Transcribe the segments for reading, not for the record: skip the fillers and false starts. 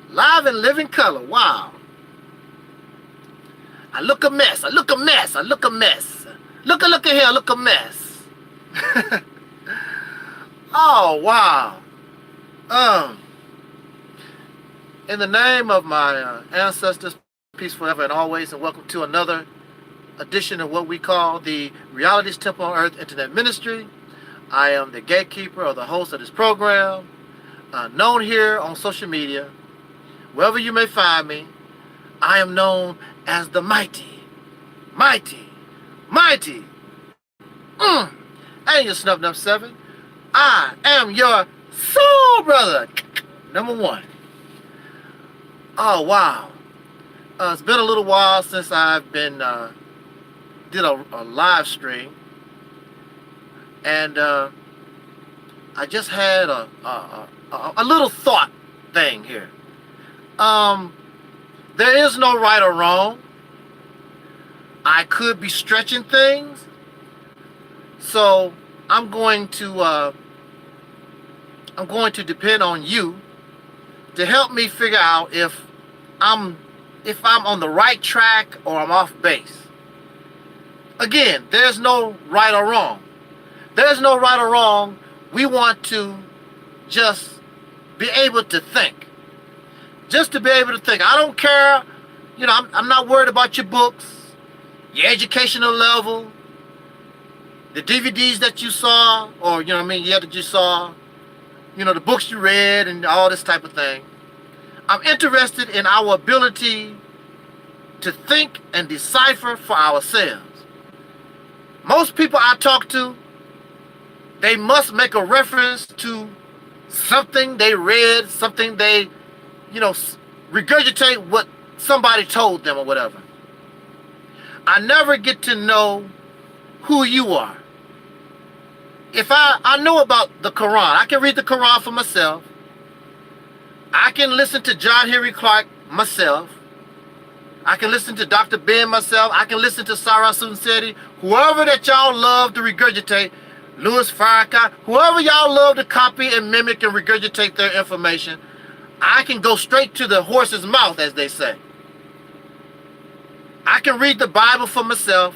Live in living color. Wow. I look a mess. I look a mess. I look a mess. Look at here. Look a mess. Oh, wow. In the name of my ancestors, peace forever and always, and welcome to another edition of what we call the Realities Temple on Earth Internet Ministry. I am the gatekeeper or the host of this program, known here on social media. Wherever you may find me, I am known as the mighty, mighty, mighty. And your Snub Nub 7. I am your soul brother, number one. Oh, wow. It's been a little while since I've been, did a live stream. And I just had a little thought thing here. There is no right or wrong. I could be stretching things. So I'm going to depend on you to help me figure out if I'm on the right track or I'm off base. Again, there's no right or wrong. There's no right or wrong. We want to just be able to think. Just to be able to think. I don't care. You know, I'm not worried about your books, your educational level, the DVDs that you saw, or, you know what I mean, yeah, that you saw, you know, the books you read and all this type of thing. I'm interested in our ability to think and decipher for ourselves. Most people I talk to, they must make a reference to something they read, something they, you know, regurgitate what somebody told them or whatever. I never get to know who you are. If I know about the Quran, I can read the Quran for myself. I can listen to John Henry Clark myself. I can listen to Dr. Ben myself. I can listen to Sarah Sunseti, whoever that y'all love to regurgitate, Louis Farrakhan, whoever y'all love to copy and mimic and regurgitate their information. I can go straight to the horse's mouth, as they say. I can read the Bible for myself.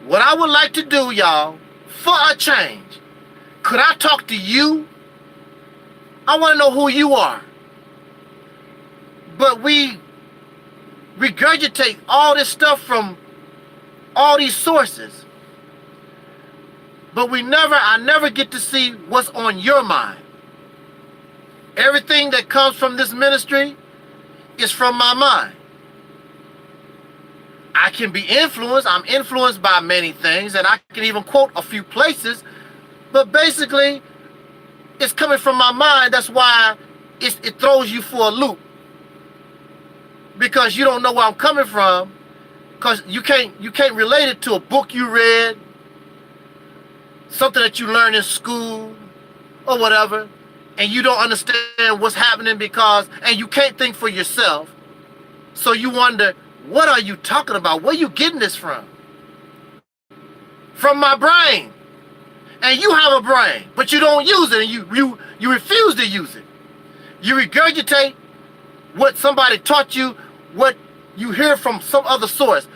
What I would like to do, y'all, for a change, could I talk to you? I want to know who you are. But we regurgitate all this stuff from all these sources. But I never get to see what's on your mind. Everything that comes from this ministry is from my mind. I can be influenced. I'm influenced by many things, and I can even quote a few places. But basically, it's coming from my mind. That's why it throws you for a loop. Because you don't know where I'm coming from. Because you can't relate it to a book you read, something that you learned in school, or whatever. And you don't understand what's happening and you can't think for yourself. So you wonder, what are you talking about? Where are you getting this from? From my brain. And you have a brain, but you don't use it, and you refuse to use it. You regurgitate what somebody taught you, what you hear from some other source,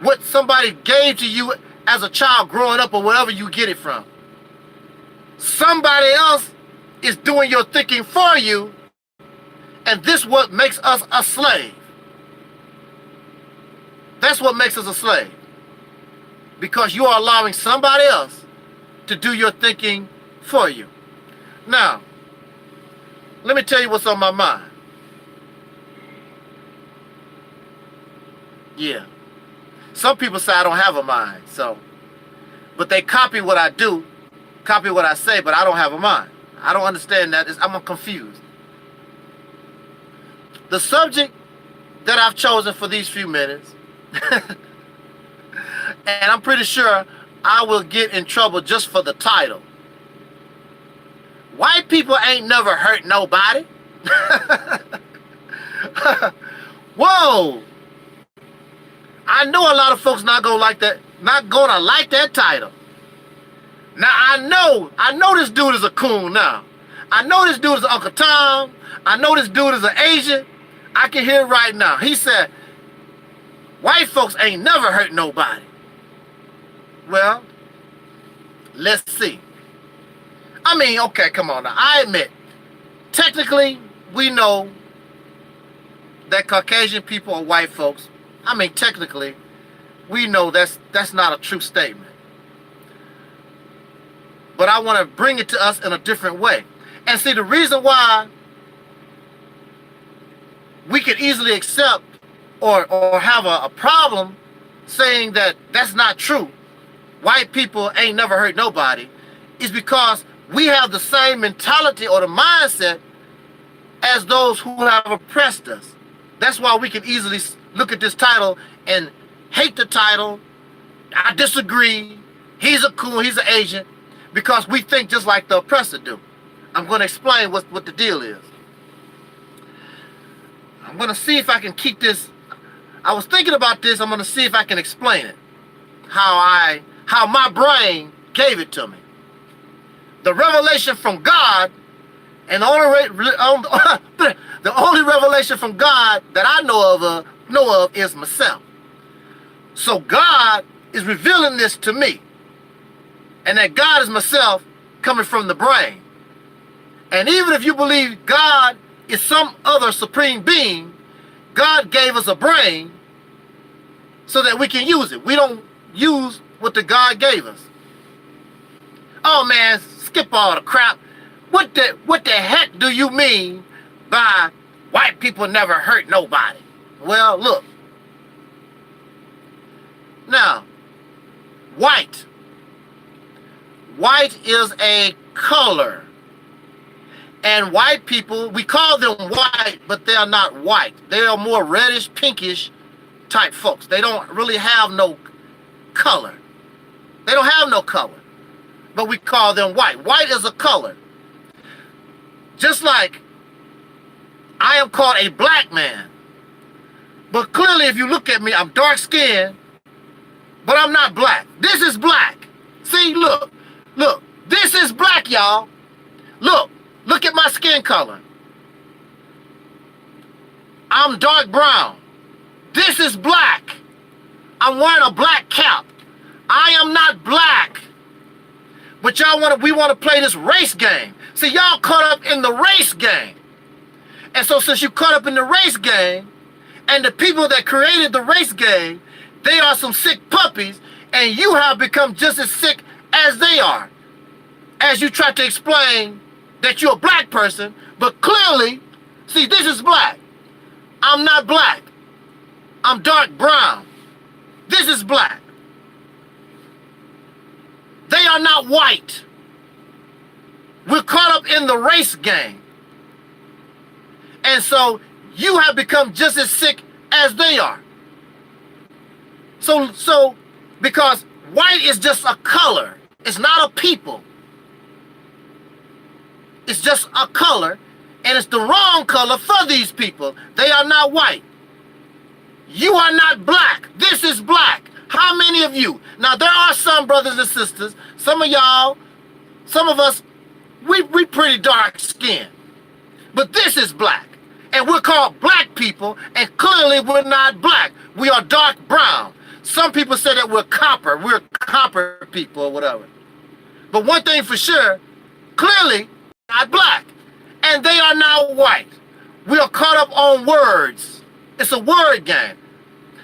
what somebody gave to you as a child growing up or wherever you get it from. Somebody else is doing your thinking for you, and this is what makes us a slave. That's what makes us a slave. Because you are allowing somebody else to do your thinking for you. Now, let me tell you what's on my mind. Yeah. Some people say I don't have a mind, but they copy what I do, copy what I say, but I don't have a mind. I don't understand that. I'm confused. The subject that I've chosen for these few minutes, and I'm pretty sure I will get in trouble just for the title. White people ain't never hurt nobody. Whoa! I know a lot of folks not gonna like that title. Now I know this dude is a coon now. I know this dude is Uncle Tom. I know this dude is an Asian. I can hear it right now. He said, white folks ain't never hurt nobody. Well, let's see. I mean, okay, come on now. I admit, technically, we know that Caucasian people are white folks. I mean, technically, we know that's not a true statement. But I want to bring it to us in a different way. And see, the reason why we could easily accept or have a problem saying that that's not true, white people ain't never hurt nobody, is because we have the same mentality or the mindset as those who have oppressed us. That's why we can easily look at this title and hate the title. I disagree. He's a coon, he's an agent, because we think just like the oppressor do. I'm going to explain what the deal is. I'm going to see if I can keep this. I was thinking about this. I'm going to see if I can explain it. How my brain gave it to me. The revelation from God, and the only revelation from God that I know of is myself. So God is revealing this to me. And that God is myself coming from the brain. And even if you believe God is some other supreme being, God gave us a brain so that we can use it. We don't use what the God gave us. Oh man, skip all the crap. What the heck do you mean by white people never hurt nobody? Well, look. Now, white is a color. And white people, we call them white, but they are not white. They are more reddish, pinkish type folks. They don't really have no color. They don't have no color. But we call them white. White is a color. Just like I am called a black man. But clearly, if you look at me, I'm dark skinned, but I'm not black. This is black. See, look. Look, this is black, y'all. Look at my skin color. I'm dark brown. This is black. I'm wearing a black cap. I am not black. But we want to play this race game. See, y'all caught up in the race game. And so since you caught up in the race game, and the people that created the race game, they are some sick puppies, and you have become just as sick as they are, as you try to explain that you're a black person, but clearly, see, this is black. I'm not black. I'm dark brown. This is black. They are not white. We're caught up in the race game. And so you have become just as sick as they are. So because white is just a color. It's not a people. It's just a color, and it's the wrong color for these people. They are not white. You are not black. This is black. How many of you? Now, there are some brothers and sisters, some of y'all, some of us, we pretty dark skinned. But this is black. And we're called black people, and clearly we're not black. We are dark brown. Some people say that we're copper people or whatever. But one thing for sure, clearly not black. And they are not white. We are caught up on words. It's a word game.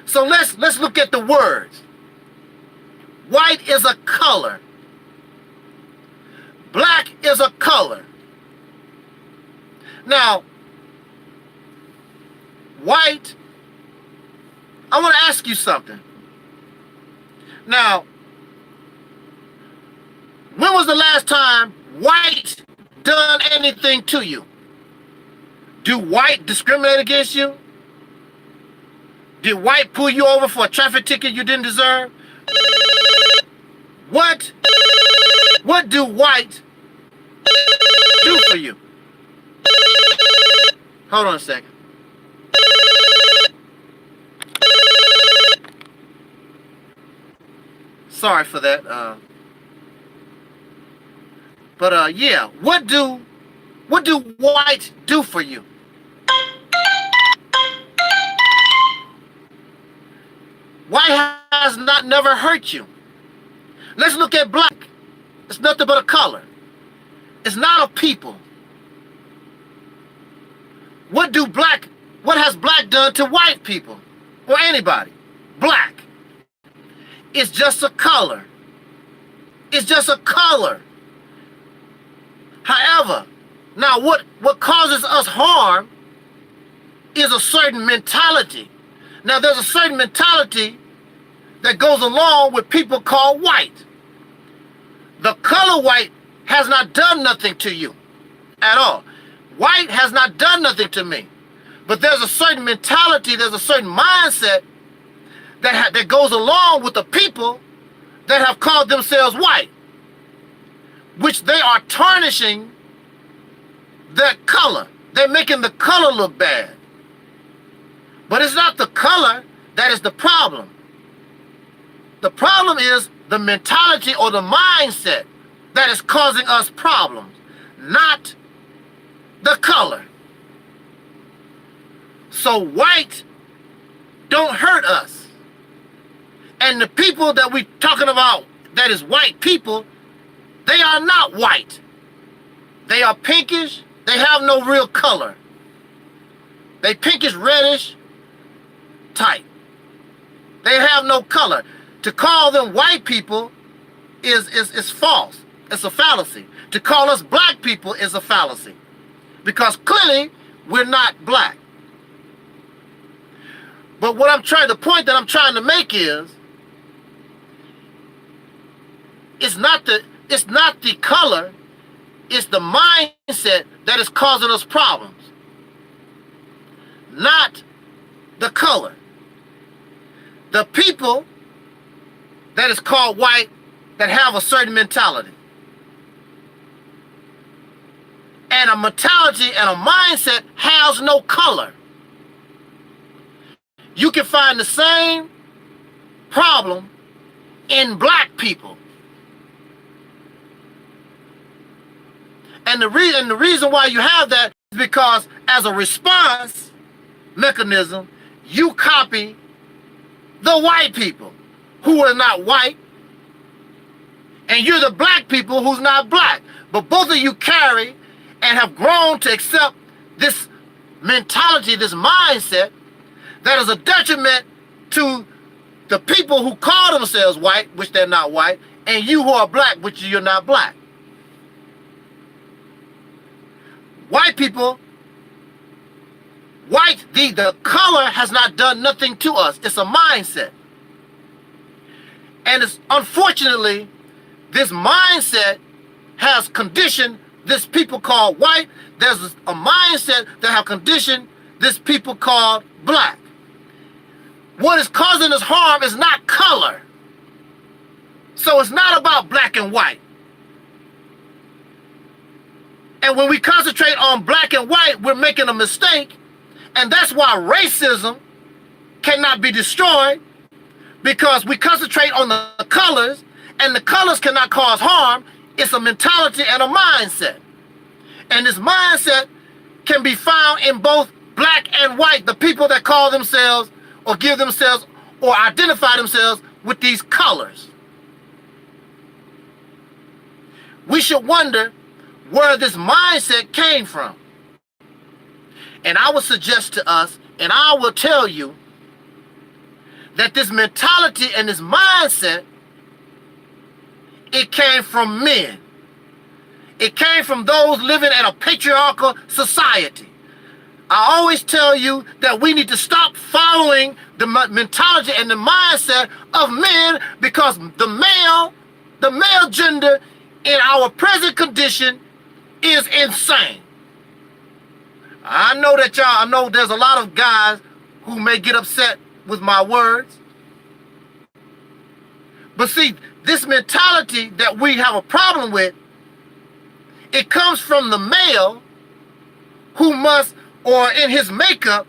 So let's look at the words. White is a color. Black is a color. Now, white, I want to ask you something. Now, when was the last time white done anything to you? Do white discriminate against you? Did white pull you over for a traffic ticket you didn't deserve? What do white do for you? Hold on a second. Sorry for that. Yeah, what do white do for you? White has not never hurt you. Let's look at black. It's nothing but a color. It's not a people. What has black done to white people or anybody? Black. It's just a color. It's just a color. However, now what causes us harm is a certain mentality. Now there's a certain mentality that goes along with people called white. The color white has not done nothing to you at all. White has not done nothing to me. But there's a certain mentality, there's a certain mindset that goes along with the people that have called themselves white, which they are tarnishing that color. They're making the color look bad. But it's not the color that is the problem. The problem is the mentality or the mindset that is causing us problems, not the color. So white don't hurt us. And the people that we're talking about that is white people, they are not white. They are pinkish. They have no real color. They pinkish reddish type. They have no color. To call them white people is false. It's a fallacy. To call us black people is a fallacy. Because clearly we're not black. But the point that I'm trying to make is, it's not the color, it's the mindset that is causing us problems. Not the color. The people that is called white that have a certain mentality. And a mentality and a mindset has no color. You can find the same problem in black people. And the reason why you have that is because as a response mechanism, you copy the white people who are not white, and you're the black people who's not black. But both of you carry and have grown to accept this mentality, this mindset, that is a detriment to the people who call themselves white, which they're not white, and you who are black, which you're not black. White people, the color has not done nothing to us. It's a mindset. And it's unfortunately, this mindset has conditioned this people called white. There's a mindset that have conditioned this people called black. What is causing us harm is not color. So it's not about black and white. And when we concentrate on black and white, we're making a mistake. And that's why racism cannot be destroyed, because we concentrate on the colors, and the colors cannot cause harm. It's a mentality and a mindset. And this mindset can be found in both black and white, the people that call themselves or give themselves or identify themselves with these colors. We should wonder where this mindset came from. And I would suggest to us, and I will tell you, that this mentality and this mindset, it came from men. It came from those living in a patriarchal society. I always tell you that we need to stop following the mentality and the mindset of men, because the male gender in our present condition is insane. I know there's a lot of guys who may get upset with my words. But see, this mentality that we have a problem with, it comes from the male who must, or in his makeup,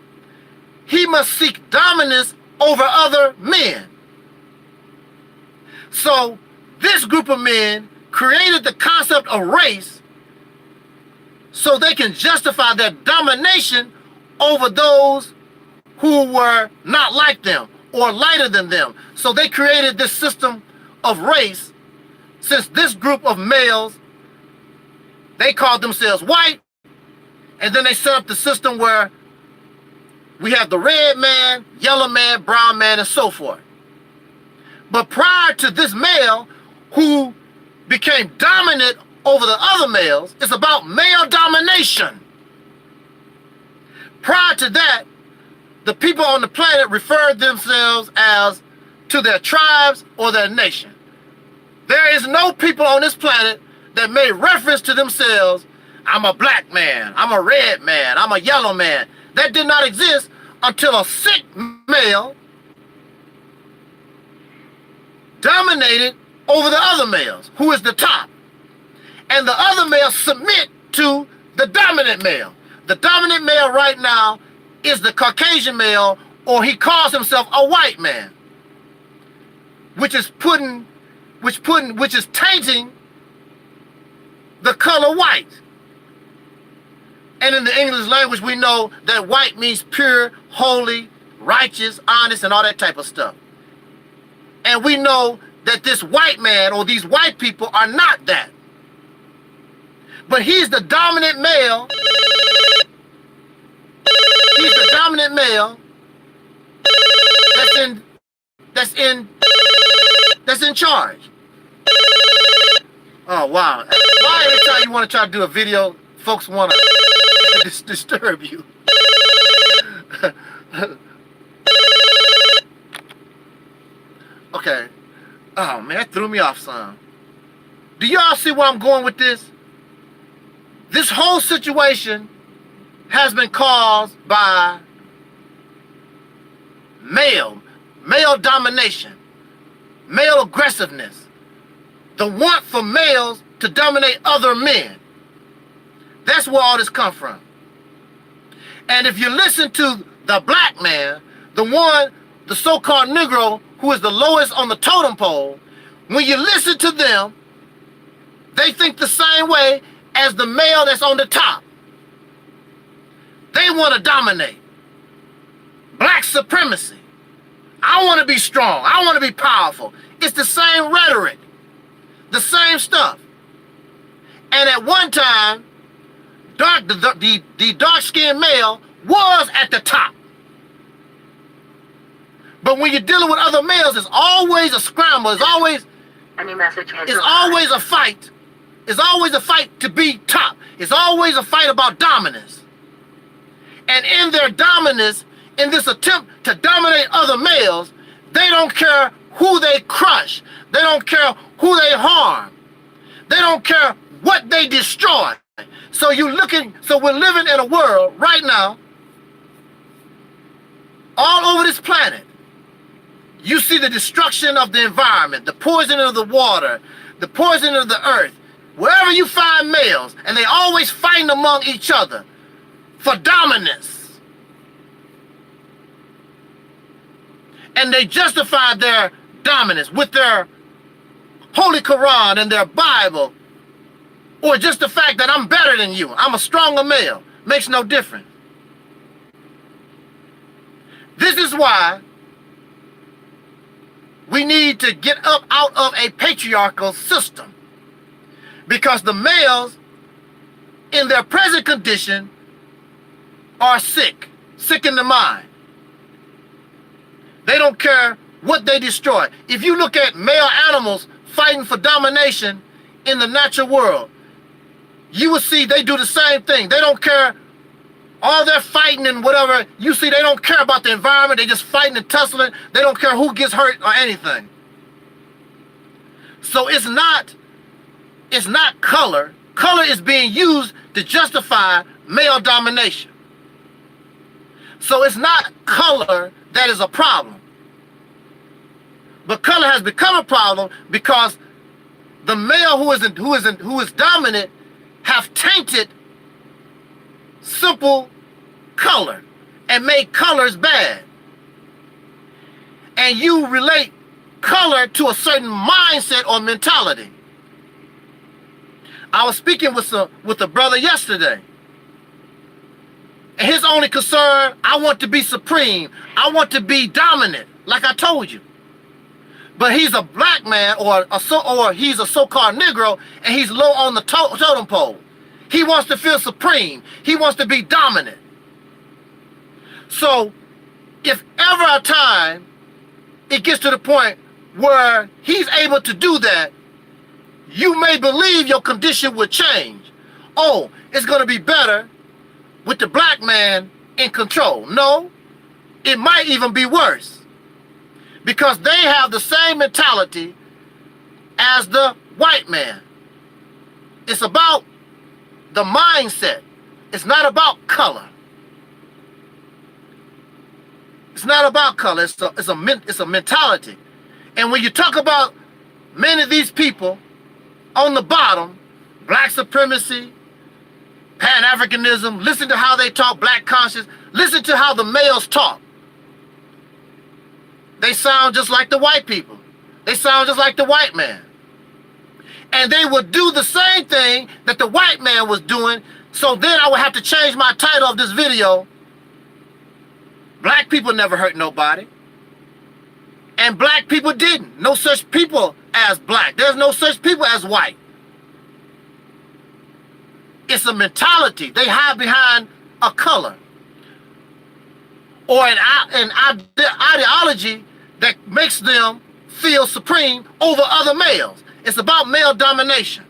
he must seek dominance over other men. So this group of men created the concept of race so they can justify their domination over those who were not like them or lighter than them. So they created this system of race. Since this group of males, they called themselves white, and then they set up the system where we have the red man, yellow man, brown man, and so forth. But prior to this male who became dominant over the other males, it's about male domination. Prior to that, the people on the planet referred themselves as to their tribes or their nation. There is no people on this planet that made reference to themselves, I'm a black man, I'm a red man, I'm a yellow man. That did not exist until a sick male dominated over the other males, who is the top. And the other males submit to the dominant male. The dominant male right now is the Caucasian male, or he calls himself a white man, which is tainting the color white. And in the English language, we know that white means pure, holy, righteous, honest, and all that type of stuff. And we know that this white man or these white people are not that. But he's the dominant male. He's the dominant male that's in charge. Oh wow! Why every time you want to try to do a video, folks want to disturb you? Okay. Oh man, that threw me off some. Do y'all see where I'm going with this? This whole situation has been caused by male domination, male aggressiveness, the want for males to dominate other men. That's where all this comes from. And if you listen to the black man, the so-called Negro, who is the lowest on the totem pole, when you listen to them, they think the same way as the male that's on the top. They want to dominate. Black supremacy. I want to be strong. I want to be powerful. It's the same rhetoric, the same stuff. And at one time, the dark-skinned male was at the top. But when you're dealing with other males, it's always a scramble. It's always a fight. It's always a fight to be top. It's always a fight about dominance. And in their dominance, in this attempt to dominate other males, they don't care who they crush. They don't care who they harm. They don't care what they destroy. So we're living in a world right now, all over this planet. You see the destruction of the environment, the poisoning of the water, the poisoning of the earth. Wherever you find males, and they always fighting among each other for dominance. And they justify their dominance with their Holy Quran and their Bible, or just the fact that I'm better than you, I'm a stronger male. Makes no difference. This is why we need to get up out of a patriarchal system. Because the males, in their present condition, are sick in the mind. They don't care what they destroy. If you look at male animals fighting for domination in the natural world, you will see they do the same thing. They don't care. All their fighting and whatever, you see they don't care about the environment. They just fighting and tussling. They don't care who gets hurt or anything. So it's not color. Color is being used to justify male domination. So it's not color that is a problem. But color has become a problem because the male who is dominant have tainted simple color and made colors bad. And you relate color to a certain mindset or mentality. I was speaking with a brother yesterday. And his only concern, I want to be supreme. I want to be dominant. like I told you. But he's a black man, or he's a so-called Negro, and he's low on the totem pole. He wants to feel supreme. He wants to be dominant. So, if ever a time it gets to the point where he's able to do that, you may believe your condition will change. Oh, it's going to be better with the black man in control. No, it might even be worse, because they have the same mentality as the white man. It's about the mindset. It's not about color. It's not about color. It's a mentality. And when you talk about many of these people on the bottom, black supremacy, Pan-Africanism, listen to how they talk, black conscience, listen to how the males talk. They sound just like the white people. They sound just like the white man. And they would do the same thing that the white man was doing. So then I would have to change my title of this video. Black people never hurt nobody. And black people didn't. No such people as black. There's no such people as white. It's a mentality. They hide behind a color or an ideology that makes them feel supreme over other males. It's about male domination.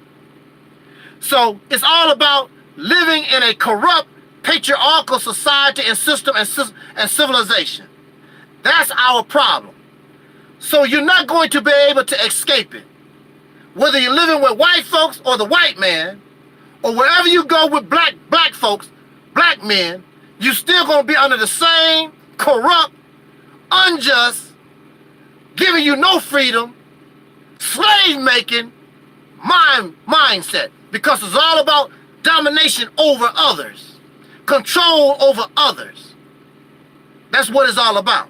So it's all about living in a corrupt, patriarchal society and system and civilization. That's our problem. So you're not going to be able to escape it. Whether you're living with white folks or the white man, or wherever you go with black folks, black men, you're still going to be under the same corrupt, unjust, giving you no freedom, slave-making mindset. Because it's all about domination over others, control over others. That's what it's all about.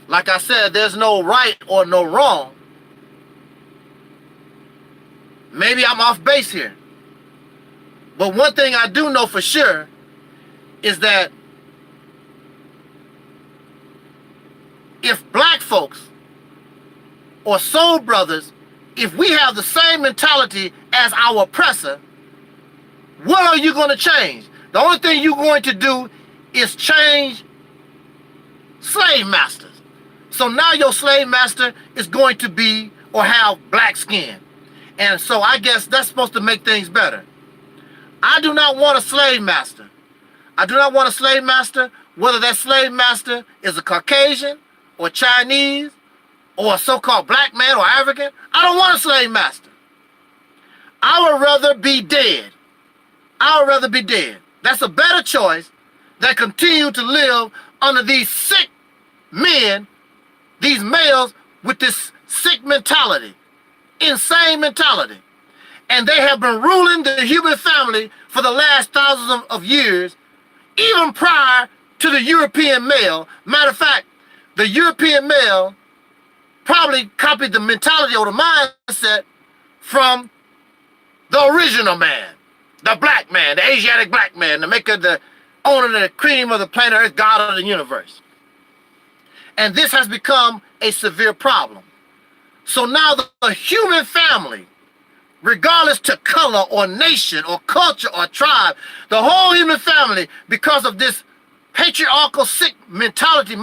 Like I said, there's no right or no wrong. Maybe I'm off base here. But one thing I do know for sure is that if black folks or soul brothers, if we have the same mentality as our oppressor, what are you going to change? The only thing you're going to do is change slave masters. So now your slave master is going to be or have black skin. And so I guess that's supposed to make things better. I do not want a slave master. I do not want a slave master, whether that slave master is a Caucasian or Chinese or a so-called black man or African. I don't want a slave master. I would rather be dead. I would rather be dead. That's a better choice than continue to live under these sick men, these males with this sick mentality. Insane mentality. And they have been ruling the human family for the last thousands of years, even prior to the European male. Matter of fact, the European male probably copied the mentality or the mindset from the original man, the black man, the Asiatic black man, the maker, the owner, the cream of the planet Earth, God of the universe. And this has become a severe problem. So now the human family, regardless to color or nation or culture or tribe, the whole human family, because of this patriarchal sick mentality,